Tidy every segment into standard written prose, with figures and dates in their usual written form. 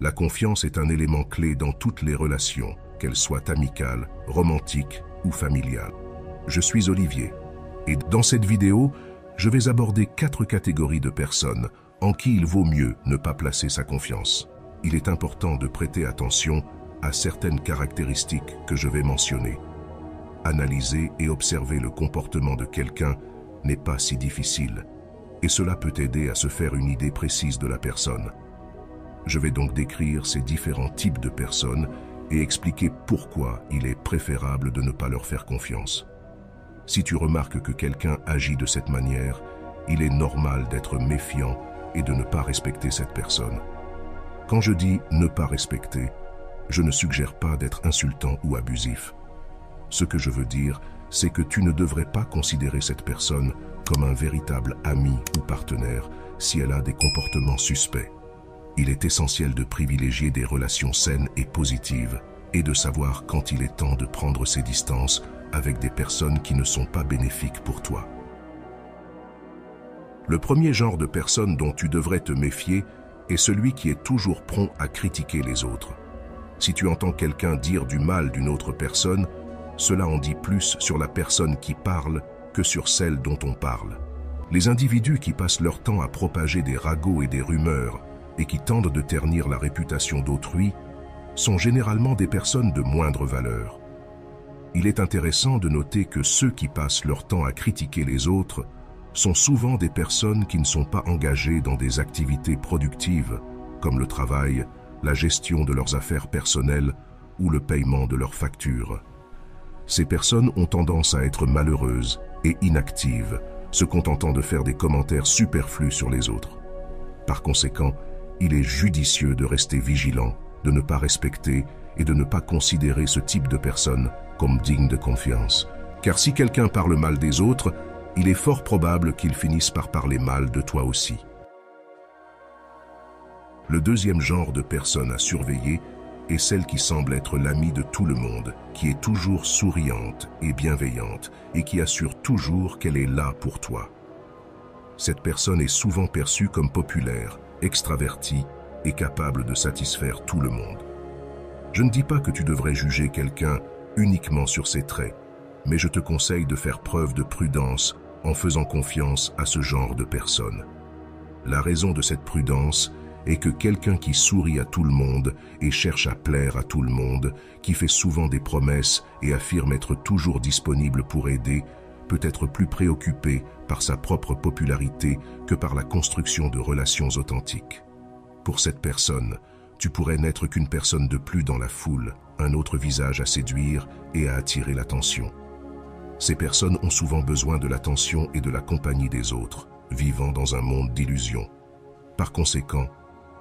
La confiance est un élément clé dans toutes les relations, qu'elles soient amicales, romantiques ou familiales. Je suis Olivier, et dans cette vidéo, je vais aborder 4 catégories de personnes en qui il vaut mieux ne pas placer sa confiance. Il est important de prêter attention à certaines caractéristiques que je vais mentionner. Analyser et observer le comportement de quelqu'un n'est pas si difficile, et cela peut aider à se faire une idée précise de la personne. Je vais donc décrire ces différents types de personnes et expliquer pourquoi il est préférable de ne pas leur faire confiance. Si tu remarques que quelqu'un agit de cette manière, il est normal d'être méfiant et de ne pas respecter cette personne. Quand je dis « ne pas respecter », je ne suggère pas d'être insultant ou abusif. Ce que je veux dire, c'est que tu ne devrais pas considérer cette personne comme un véritable ami ou partenaire si elle a des comportements suspects. Il est essentiel de privilégier des relations saines et positives et de savoir quand il est temps de prendre ses distances avec des personnes qui ne sont pas bénéfiques pour toi. Le premier genre de personne dont tu devrais te méfier est celui qui est toujours prompt à critiquer les autres. Si tu entends quelqu'un dire du mal d'une autre personne, cela en dit plus sur la personne qui parle que sur celle dont on parle. Les individus qui passent leur temps à propager des ragots et des rumeurs et qui tentent de ternir la réputation d'autrui sont généralement des personnes de moindre valeur. Il est intéressant de noter que ceux qui passent leur temps à critiquer les autres sont souvent des personnes qui ne sont pas engagées dans des activités productives comme le travail, la gestion de leurs affaires personnelles ou le paiement de leurs factures. Ces personnes ont tendance à être malheureuses et inactives, se contentant de faire des commentaires superflus sur les autres. Par conséquent, il est judicieux de rester vigilant, de ne pas respecter et de ne pas considérer ce type de personne comme digne de confiance. Car si quelqu'un parle mal des autres, il est fort probable qu'il finisse par parler mal de toi aussi. Le deuxième genre de personne à surveiller est celle qui semble être l'amie de tout le monde, qui est toujours souriante et bienveillante et qui assure toujours qu'elle est là pour toi. Cette personne est souvent perçue comme populaire, extravertie et capable de satisfaire tout le monde. Je ne dis pas que tu devrais juger quelqu'un uniquement sur ses traits, mais je te conseille de faire preuve de prudence en faisant confiance à ce genre de personne. La raison de cette prudence est que quelqu'un qui sourit à tout le monde et cherche à plaire à tout le monde, qui fait souvent des promesses et affirme être toujours disponible pour aider, peut être plus préoccupé par sa propre popularité que par la construction de relations authentiques. Pour cette personne, tu pourrais n'être qu'une personne de plus dans la foule, un autre visage à séduire et à attirer l'attention. Ces personnes ont souvent besoin de l'attention et de la compagnie des autres, vivant dans un monde d'illusions. Par conséquent,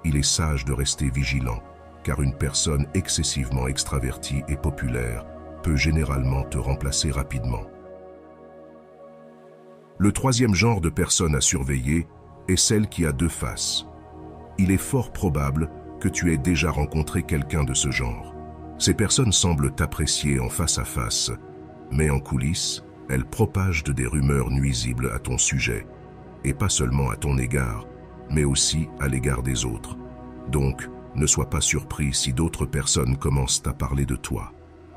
il est sage de rester vigilant, car une personne excessivement extravertie et populaire peut généralement te remplacer rapidement. Le troisième genre de personne à surveiller est celle qui a 2 faces. Il est fort probable que tu aies déjà rencontré quelqu'un de ce genre. Ces personnes semblent t'apprécier en face à face, mais en coulisses, elles propagent des rumeurs nuisibles à ton sujet, et pas seulement à ton égard, mais aussi à l'égard des autres. Donc, ne sois pas surpris si d'autres personnes commencent à parler de toi.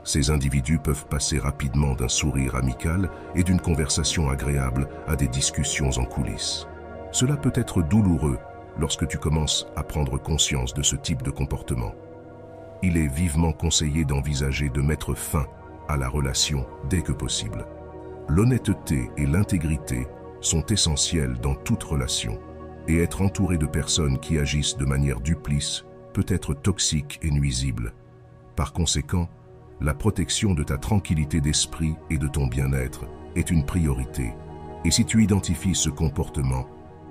Ces individus peuvent passer rapidement d'un sourire amical et d'une conversation agréable à des discussions en coulisses. Cela peut être douloureux lorsque tu commences à prendre conscience de ce type de comportement. Il est vivement conseillé d'envisager de mettre fin à la relation dès que possible. L'honnêteté et l'intégrité sont essentielles dans toute relation, et être entouré de personnes qui agissent de manière duplice peut être toxique et nuisible. Par conséquent, la protection de ta tranquillité d'esprit et de ton bien-être est une priorité, et si tu identifies ce comportement,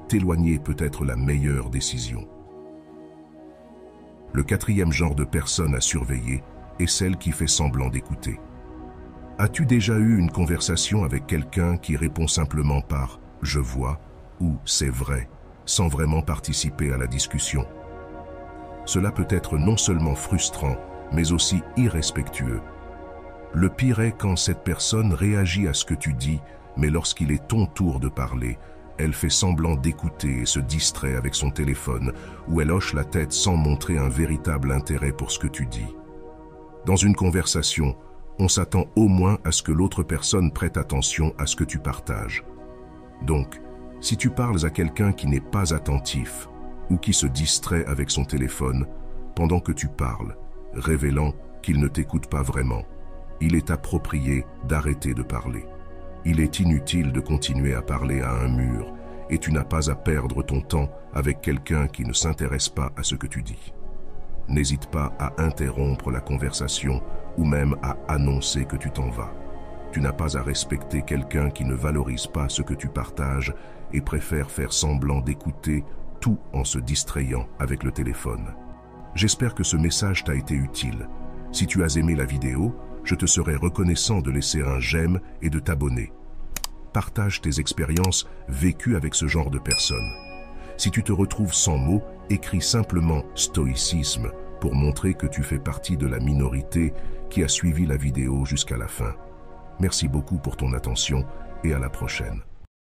t'éloigner peut être la meilleure décision. Le quatrième genre de personne à surveiller est celle qui fait semblant d'écouter. As-tu déjà eu une conversation avec quelqu'un qui répond simplement par « je vois » ou « c'est vrai » sans vraiment participer à la discussion? Cela peut être non seulement frustrant, mais aussi irrespectueux. Le pire est quand cette personne réagit à ce que tu dis, mais lorsqu'il est ton tour de parler, Elle fait semblant d'écouter et se distrait avec son téléphone, ou elle hoche la tête sans montrer un véritable intérêt pour ce que tu dis. Dans une conversation, on s'attend au moins à ce que l'autre personne prête attention à ce que tu partages. Donc, si tu parles à quelqu'un qui n'est pas attentif ou qui se distrait avec son téléphone pendant que tu parles, révélant qu'il ne t'écoute pas vraiment, il est approprié d'arrêter de parler. Il est inutile de continuer à parler à un mur et tu n'as pas à perdre ton temps avec quelqu'un qui ne s'intéresse pas à ce que tu dis. N'hésite pas à interrompre la conversation ou même à annoncer que tu t'en vas. Tu n'as pas à respecter quelqu'un qui ne valorise pas ce que tu partages et préfère faire semblant d'écouter tout en se distrayant avec le téléphone. J'espère que ce message t'a été utile. Si tu as aimé la vidéo, je te serai reconnaissant de laisser un j'aime et de t'abonner. Partage tes expériences vécues avec ce genre de personnes. Si tu te retrouves sans mots, écris simplement « stoïcisme » pour montrer que tu fais partie de la minorité qui a suivi la vidéo jusqu'à la fin. Merci beaucoup pour ton attention et à la prochaine.